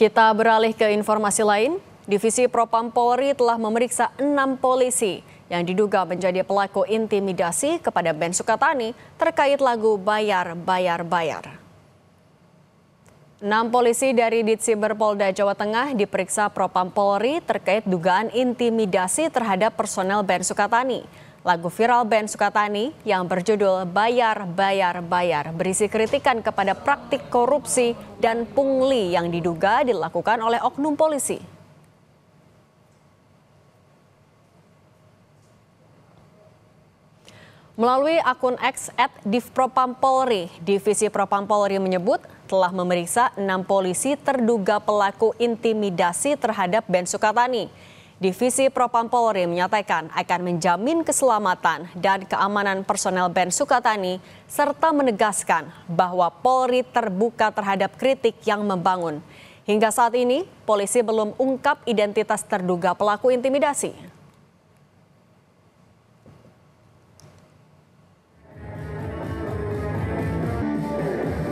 Kita beralih ke informasi lain. Divisi Propam Polri telah memeriksa 6 polisi yang diduga menjadi pelaku intimidasi kepada Ben Sukatani terkait lagu Bayar, Bayar, Bayar. 6 polisi dari Ditsiber Polda Jawa Tengah diperiksa Propam Polri terkait dugaan intimidasi terhadap personel Ben Sukatani. Lagu viral Ben Sukatani yang berjudul Bayar, Bayar, Bayar berisi kritikan kepada praktik korupsi dan pungli yang diduga dilakukan oleh oknum polisi. Melalui akun X @divpropampolri, Divisi Propam Polri menyebut telah memeriksa 6 polisi terduga pelaku intimidasi terhadap Ben Sukatani. Divisi Propam Polri menyatakan akan menjamin keselamatan dan keamanan personel Ben Sukatani serta menegaskan bahwa Polri terbuka terhadap kritik yang membangun. Hingga saat ini, polisi belum ungkap identitas terduga pelaku intimidasi.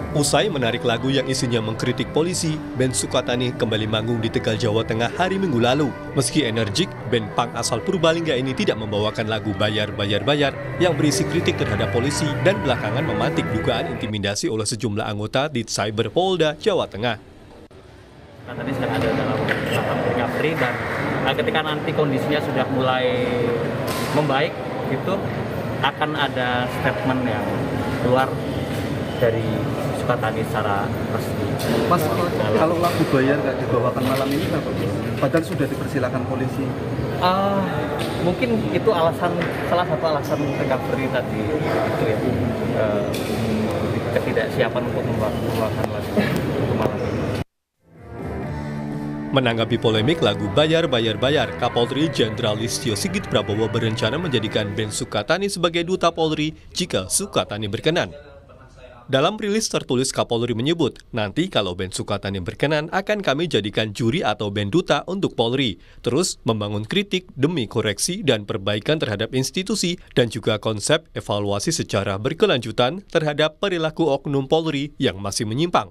Usai menarik lagu yang isinya mengkritik polisi, Ben Sukatani kembali manggung di Tegal, Jawa Tengah hari Minggu lalu. Meski energik, band punk asal Purbalingga ini tidak membawakan lagu Bayar, Bayar, Bayar yang berisi kritik terhadap polisi dan belakangan memantik dugaan intimidasi oleh sejumlah anggota di Cyber Polda, Jawa Tengah. Tadi sedang ada dalam recovery dan ketika nanti kondisinya sudah mulai membaik, itu akan ada statement yang keluar dari Sukatani secara resmi. Mas, kalau lagu Bayar nggak dibawakan malam ini kenapa? Padahal sudah dipersilakan polisi. Mungkin itu salah satu alasan recovery tadi itu ya, ketidaksiapan untuk membawakan lagu untuk malam ini. Menanggapi polemik lagu Bayar, Bayar, Bayar, Kapolri Jenderal Listio Sigit Prabowo berencana menjadikan Ben Sukatani sebagai duta Polri jika Sukatani berkenan. Dalam rilis tertulis, Kapolri menyebut, nanti kalau Ben Sukatani berkenan akan kami jadikan juri atau band duta untuk Polri. Terus membangun kritik demi koreksi dan perbaikan terhadap institusi dan juga konsep evaluasi secara berkelanjutan terhadap perilaku oknum Polri yang masih menyimpang.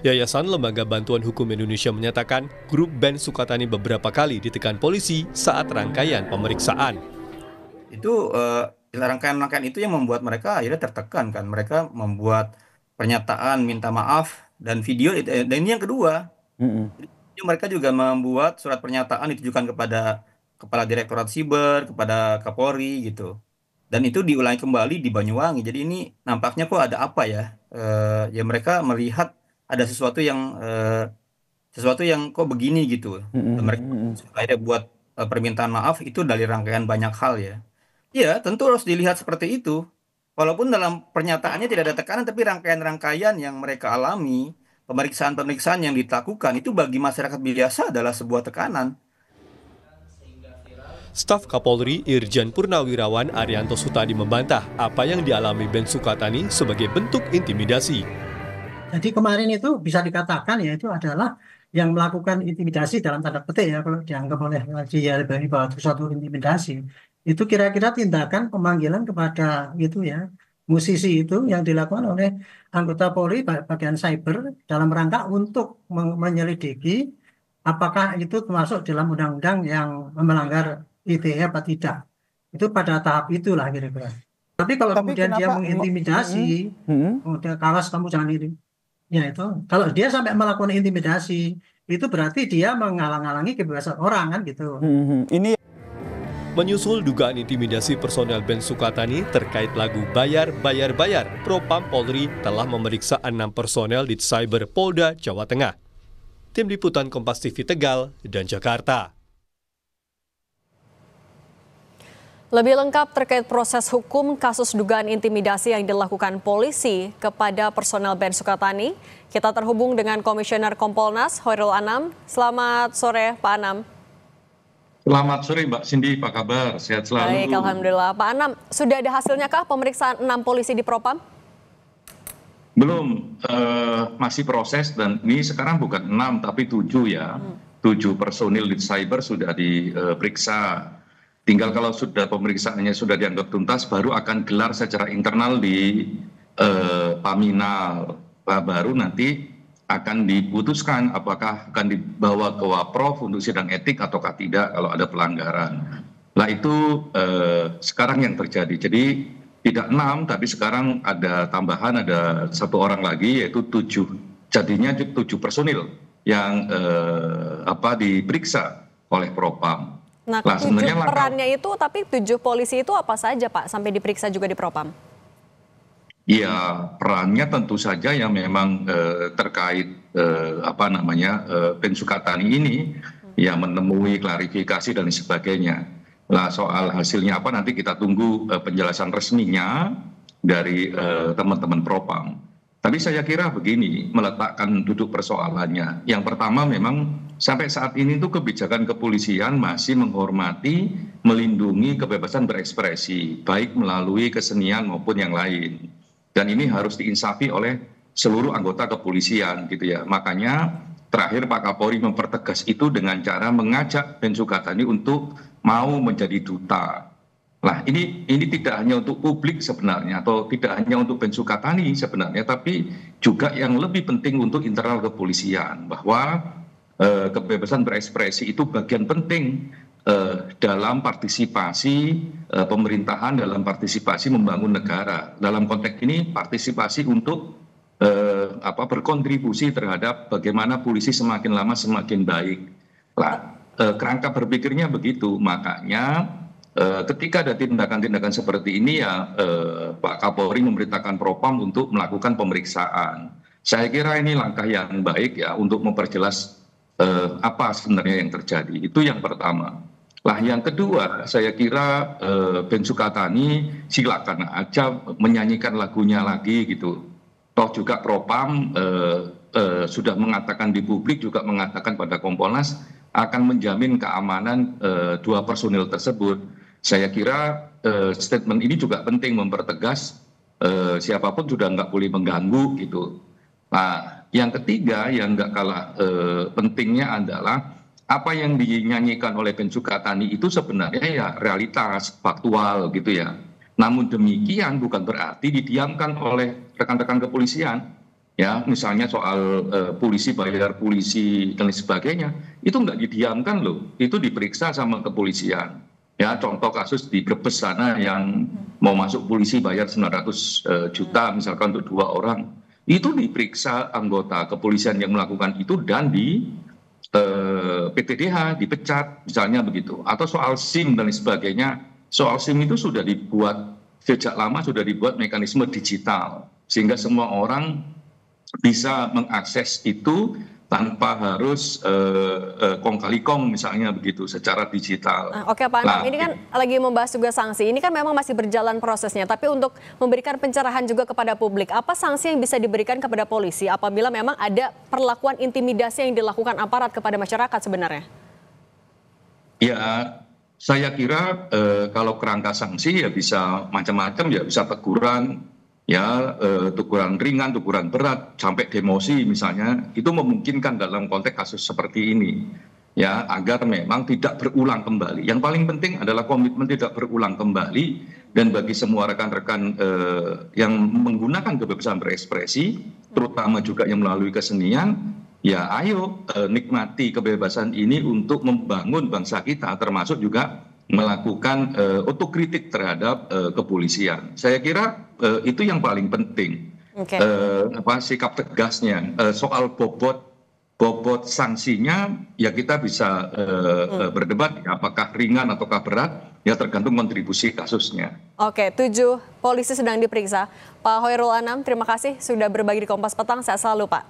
Yayasan Lembaga Bantuan Hukum Indonesia menyatakan grup Ben Sukatani beberapa kali ditekan polisi saat rangkaian pemeriksaan. Itu rangkaian-rangkaian itu yang membuat mereka akhirnya tertekan kan. Mereka membuat pernyataan minta maaf dan video, dan ini yang kedua. Mereka juga membuat surat pernyataan ditujukan kepada Kepala Direktorat Siber, kepada Kapolri gitu. Dan itu diulangi kembali di Banyuwangi. Jadi ini nampaknya kok ada apa ya? Ya mereka melihat ada sesuatu yang kok begini gitu. Mereka akhirnya buat permintaan maaf itu dari rangkaian banyak hal ya. Ya, tentu harus dilihat seperti itu. Walaupun dalam pernyataannya tidak ada tekanan, tapi rangkaian-rangkaian yang mereka alami, pemeriksaan-pemeriksaan yang dilakukan, itu bagi masyarakat biasa adalah sebuah tekanan. Staf Kapolri Irjen Purnawirawan Arianto Sutadi membantah apa yang dialami Ben Sukatani sebagai bentuk intimidasi. Jadi kemarin itu bisa dikatakan ya itu adalah yang melakukan intimidasi dalam tanda petik ya, kalau dianggap oleh dia bahwa itu suatu intimidasi. Itu kira-kira tindakan pemanggilan kepada gitu ya musisi itu yang dilakukan oleh anggota Polri bagian cyber dalam rangka untuk menyelidiki apakah itu termasuk dalam undang-undang yang melanggar ITE apa tidak. Itu pada tahap itulah kira-kira. Tapi kalau kemudian dia mengintimidasi, udah kawas kamu jangan ini. Ya itu, kalau dia sampai melakukan intimidasi, itu berarti dia menghalang-halangi kebebasan orang kan gitu. Ini menyusul dugaan intimidasi personel Ben Sukatani terkait lagu Bayar, Bayar, Bayar, Propam Polri telah memeriksa 6 personel di Cyber Polda, Jawa Tengah. Tim Liputan Kompas TV Tegal dan Jakarta. Lebih lengkap terkait proses hukum kasus dugaan intimidasi yang dilakukan polisi kepada personel Ben Sukatani, kita terhubung dengan Komisioner Kompolnas Hoirul Anam. Selamat sore, Pak Anam. Selamat sore Mbak Cindy, apa kabar? Sehat selalu. Baik, alhamdulillah. Pak Anam, sudah ada hasilnya kah pemeriksaan 6 polisi di Propam? Belum, masih proses dan ini sekarang bukan 6 tapi 7 ya. 7 personil di cyber sudah diperiksa. Tinggal kalau sudah pemeriksaannya sudah dianggap tuntas baru akan gelar secara internal di Paminal. Baru nanti akan diputuskan apakah akan dibawa ke Waprof untuk sidang etik ataukah tidak kalau ada pelanggaran. Nah itu sekarang yang terjadi. Jadi tidak 6, tapi sekarang ada tambahan, ada 1 orang lagi yaitu 7. Jadinya 7 personil yang diperiksa oleh Propam. Nah, 7 perannya itu, tapi 7 polisi itu apa saja Pak sampai diperiksa juga di Propam? Ya, perannya tentu saja yang memang terkait Ben Sukatani ini yang menemui klarifikasi dan sebagainya. Lah soal hasilnya apa nanti kita tunggu penjelasan resminya dari teman-teman Propam. Tapi saya kira begini, meletakkan duduk persoalannya. Yang pertama memang sampai saat ini tuh kebijakan kepolisian masih menghormati, melindungi kebebasan berekspresi, baik melalui kesenian maupun yang lain. Dan ini harus diinsafi oleh seluruh anggota kepolisian gitu ya. Makanya terakhir Pak Kapolri mempertegas itu dengan cara mengajak Ben Sukatani untuk mau menjadi duta. Nah ini tidak hanya untuk publik sebenarnya, atau tidak hanya untuk Ben Sukatani sebenarnya, tapi juga yang lebih penting untuk internal kepolisian, bahwa kebebasan berekspresi itu bagian penting dalam partisipasi pemerintahan, dalam partisipasi membangun negara. Dalam konteks ini partisipasi untuk berkontribusi terhadap bagaimana polisi semakin lama semakin baik. Nah, kerangka berpikirnya begitu, makanya ketika ada tindakan-tindakan seperti ini ya Pak Kapolri memerintahkan Propam untuk melakukan pemeriksaan. Saya kira ini langkah yang baik ya untuk memperjelas apa sebenarnya yang terjadi. Itu yang pertama. Lah yang kedua, saya kira Ben Sukatani silakan aja menyanyikan lagunya lagi gitu. Toh juga Propam sudah mengatakan di publik, juga mengatakan pada Kompolnas akan menjamin keamanan 2 personil tersebut. Saya kira statement ini juga penting mempertegas siapapun sudah nggak boleh mengganggu gitu. Nah, yang ketiga yang nggak kalah pentingnya adalah apa yang dinyanyikan oleh Ben Sukatani itu sebenarnya ya realitas faktual gitu ya. Namun demikian bukan berarti didiamkan oleh rekan-rekan kepolisian. Ya, misalnya soal polisi bayar polisi dan lain sebagainya, itu nggak didiamkan loh, itu diperiksa sama kepolisian. Ya, contoh kasus di Brebes sana yang mau masuk polisi bayar 900 juta misalkan untuk 2 orang, itu diperiksa anggota kepolisian yang melakukan itu dan di PTDH dipecat misalnya begitu. Atau soal SIM dan lain sebagainya, soal SIM itu sudah dibuat sejak lama, sudah dibuat mekanisme digital sehingga semua orang bisa mengakses itu tanpa harus kong kali kong misalnya begitu secara digital. Oke Pak Anam, ini kan lagi membahas juga sanksi. Ini kan memang masih berjalan prosesnya, tapi untuk memberikan pencerahan juga kepada publik, apa sanksi yang bisa diberikan kepada polisi apabila memang ada perlakuan intimidasi yang dilakukan aparat kepada masyarakat sebenarnya? Ya, saya kira kalau kerangka sanksi ya bisa macam-macam, ya bisa teguran, ya teguran ringan, teguran berat, sampai demosi misalnya, itu memungkinkan dalam konteks kasus seperti ini, ya agar memang tidak berulang kembali. Yang paling penting adalah komitmen tidak berulang kembali, dan bagi semua rekan-rekan yang menggunakan kebebasan berekspresi, terutama juga yang melalui kesenian, ya ayo nikmati kebebasan ini untuk membangun bangsa kita, termasuk juga melakukan otokritik terhadap kepolisian. Saya kira itu yang paling penting. Sikap tegasnya soal bobot sanksinya ya kita bisa berdebat ya, apakah ringan ataukah berat ya tergantung kontribusi kasusnya. Oke, 7 polisi sedang diperiksa. Pak Hoirul Anam, terima kasih sudah berbagi di Kompas Petang. Sehat selalu Pak.